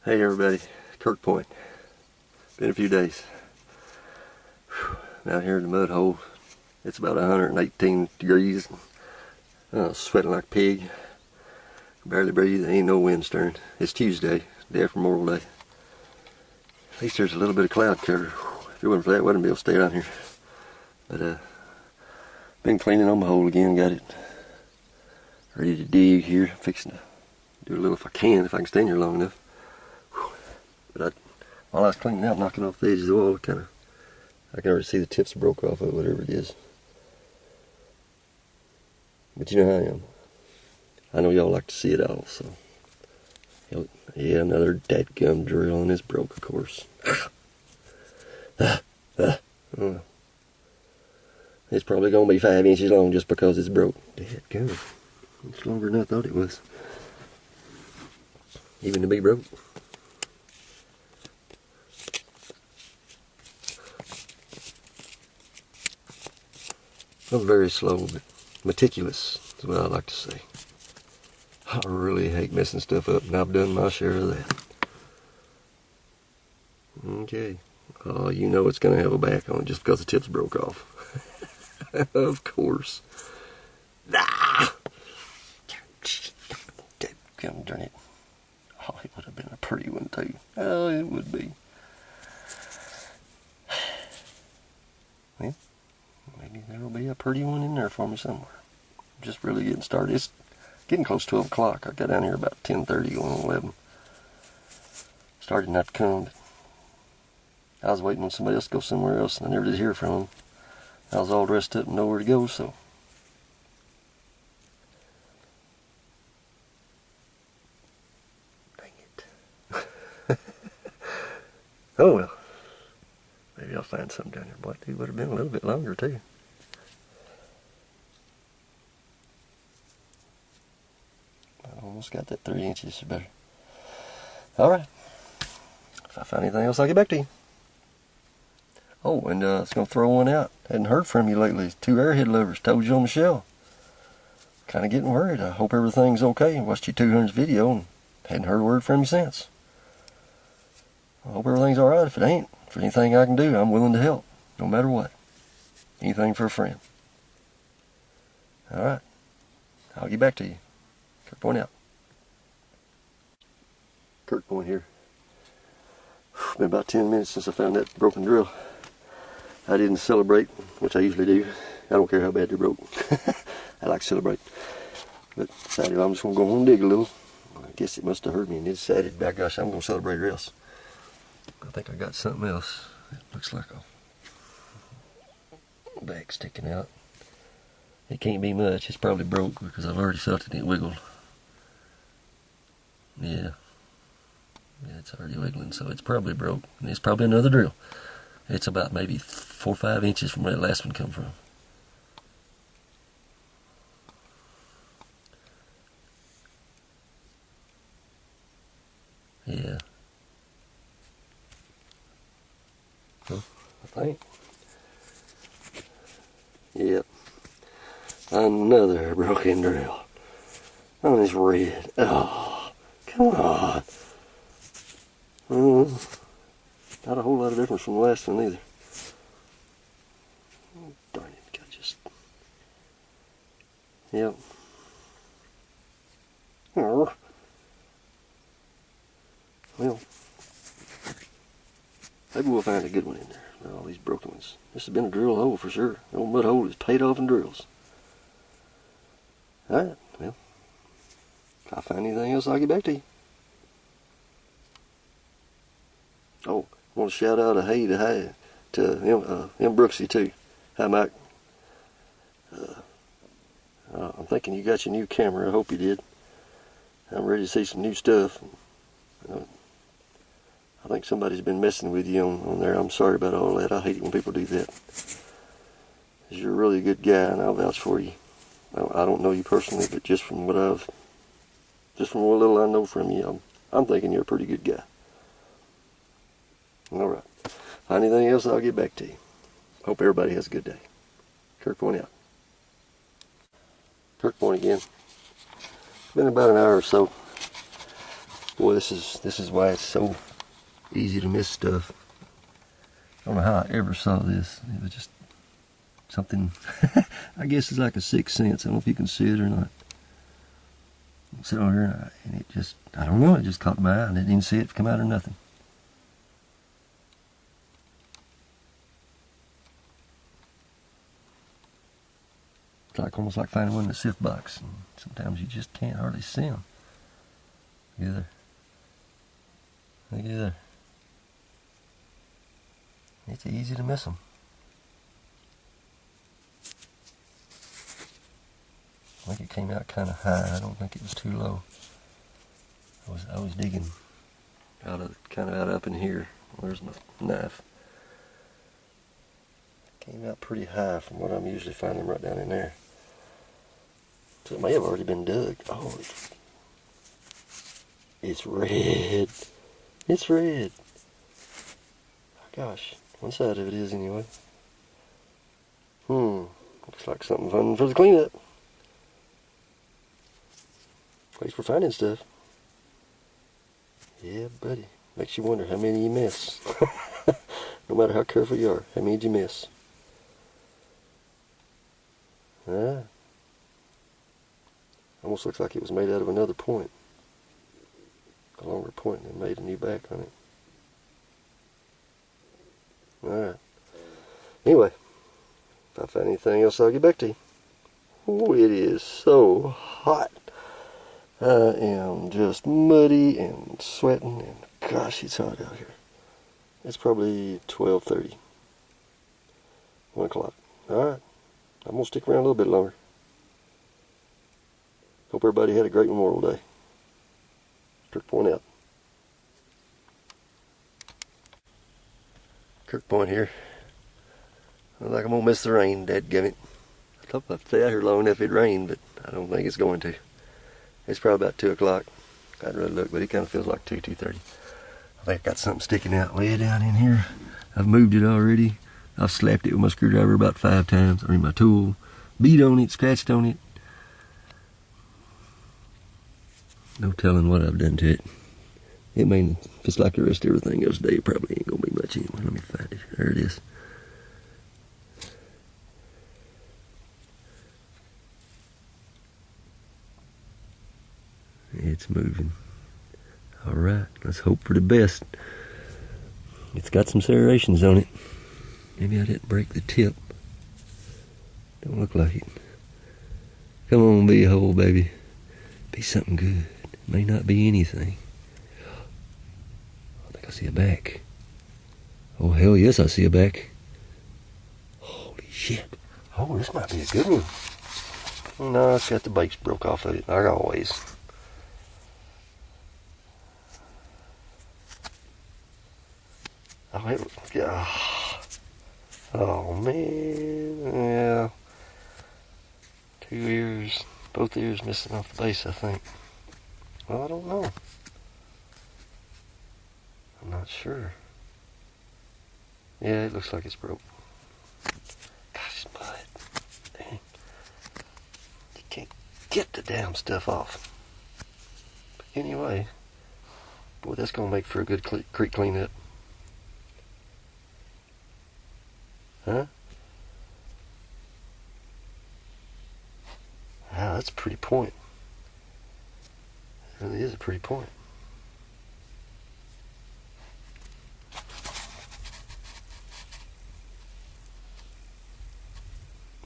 Hey everybody, Kirk Point. Been a few days. Out here in the mud hole. It's about 118 degrees. Sweating like a pig. Barely breathe. Ain't no wind stirring. It's Tuesday, day after Memorial Day. At least there's a little bit of cloud cover. If it wasn't for that, I wouldn't be able to stay down here. But been cleaning on my hole again. Got it ready to dig here. Fixing to do a little if I can stay in here long enough. But while I was cleaning out, knocking off the edges of the wall, I can already see the tips broke off of it, whatever it is. But you know how I am. I know y'all like to see it all, so. Yeah, another dadgum drill, and it's broke, of course. It's probably going to be 5 inches long just because it's broke. Dadgum. It's longer than I thought it was. Even to be broke. I'm very slow, but meticulous is what I like to say. I really hate messing stuff up, and I've done my share of that. Okay. Oh, you know it's going to have a back on it just because the tips broke off. Of course. Ah! Darn it. Oh, it would have been a pretty one, too. Oh, it would be. Well, maybe there'll be a pretty one in there for me somewhere. I'm just really getting started. It's getting close to 12 o'clock. I got down here about 10:30, going on 11. Started not to come, but I was waiting on somebody else to go somewhere else, and I never did hear from them. I was all dressed up and nowhere to go, so. Dang it. Oh well. Maybe I'll find something down here. Boy, it would have been a little bit longer, too. I almost got that 3 inches or better. Alright. If I find anything else, I'll get back to you. Oh, and I was going to throw one out. Hadn't heard from you lately. 2 airhead lovers. Told you on the show. Kind of getting worried. I hope everything's okay. Watched your 200th video and hadn't heard a word from you since. I hope everything's alright. If it ain't, for anything I can do, I'm willing to help. No matter what. Anything for a friend. Alright. I'll get back to you. Kirk Point out. Kirk Point here. Been about 10 minutes since I found that broken drill. I didn't celebrate, which I usually do. I don't care how bad they're broke. I like to celebrate. But decided I'm just going to go home and dig a little. I guess it must have hurt me and decided, by gosh, I'm going to celebrate or else. I think I got something else. It looks like a bag sticking out. It can't be much. It's probably broke because I've already felt it wiggle. Yeah. Yeah, it's already wiggling, so it's probably broke. And it's probably another drill. It's about maybe 4 or 5 inches from where that last one come from. Yeah. Well, I think. Yep. Another broken drill. On this red. Oh, come on. Not a whole lot of difference from the last one either. Oh, darn it, I just. Yep. Oh. Well, maybe we'll find a good one in there. Not all these broken ones. This has been a drill hole for sure. The old mud hole is paid off in drills. Alright, well, if I find anything else, I'll get back to you. Oh, I want to shout out a hey to M. Brooksy too. Hi, Mike. I'm thinking you got your new camera. I hope you did. I'm ready to see some new stuff. I think somebody's been messing with you on there. I'm sorry about all that. I hate it when people do that. 'Cause you're a really good guy, and I'll vouch for you. I don't know you personally, but just from what little I know from you, I'm thinking you're a pretty good guy. Alright. Find anything else, I'll get back to you. Hope everybody has a good day. Kirk Point out. Kirk Point again. It's been about an hour or so. Boy, this is why it's so easy to miss stuff. I don't know how I ever saw this. It was just something, I guess it's like a sixth sense. I don't know if you can see it or not. Sit on here and it just, I don't know, it just caught my eye and I didn't see it come out or nothing. It's like almost like finding one in the sift box. And sometimes you just can't hardly see them. Look at there. Look at there. It's easy to miss them. I think it came out kind of high. I don't think it was too low. I was digging kind of out up in here. Where's my knife? Came out pretty high from what I'm usually finding right down in there. So it may have already been dug. Oh, it's red. It's red. Gosh, one side of it is anyway. Looks like something fun for the cleanup. At least we're finding stuff. Yeah, buddy. Makes you wonder how many you miss. No matter how careful you are, how many did you miss? Almost looks like it was made out of another point. A longer point and made a new back on it. Alright. Anyway, if I find anything else, I'll get back to you. Oh, it is so hot. I am just muddy and sweating, and gosh, it's hot out here. It's probably 12:30. 1 o'clock. Alright. I'm going to stick around a little bit longer. Hope everybody had a great Memorial Day. Kirk Point out. Kirk Point here. Looks like I'm going to miss the rain, dadgummit. I thought I'd stay out here long enough it'd rain, but I don't think it's going to. It's probably about 2 o'clock. I'd really look, but it kind of feels like 2:30. I think I got something sticking out way down in here. I've moved it already. I've slapped it with my screwdriver about 5 times. I mean, my tool. Beat on it, scratched on it. No telling what I've done to it. It may, if it's like the rest of everything else today, it probably ain't going to be much anyway. Let me find it. There it is. It's moving. Alright, let's hope for the best. It's got some serrations on it. Maybe I didn't break the tip. Don't look like it. Come on, be a hole, baby. Be something good. May not be anything. I think I see a back. Oh, hell yes, I see a back. Holy shit. Oh, this might be a good one. No, it's got the base broke off of it, like always. Oh, oh man, yeah. 2 ears, both ears missing off the base, I think. Well, I don't know. I'm not sure. Yeah, it looks like it's broke. Gosh, it's mud. Dang. You can't get the damn stuff off. But anyway, boy, that's going to make for a good creek cleanup. Huh? Wow, that's a pretty point. It really is a pretty point.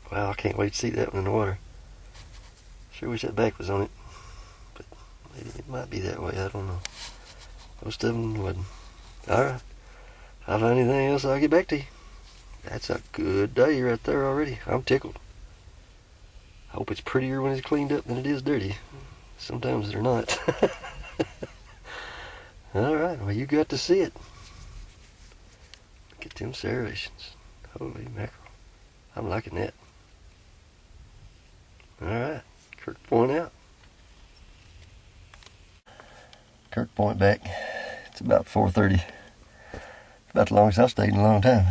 Wow, I can't wait to see that one in the water. Sure wish that back was on it. But maybe it might be that way, I don't know. Most of them wasn't. Alright. If I find anything else, I'll get back to you. That's a good day right there already. I'm tickled. I hope it's prettier when it's cleaned up than it is dirty. Sometimes they're not. Alright, well you got to see it. Get them serrations. Holy mackerel. I'm liking that. Alright, Kirk Point out. Kirk Point back. It's about 4:30. It's about the longest I've stayed in a long time.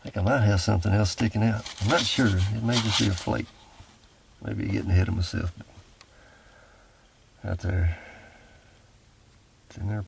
I think I might have something else sticking out. I'm not sure. It may just be a flake. Maybe getting ahead of myself. But right there. and they're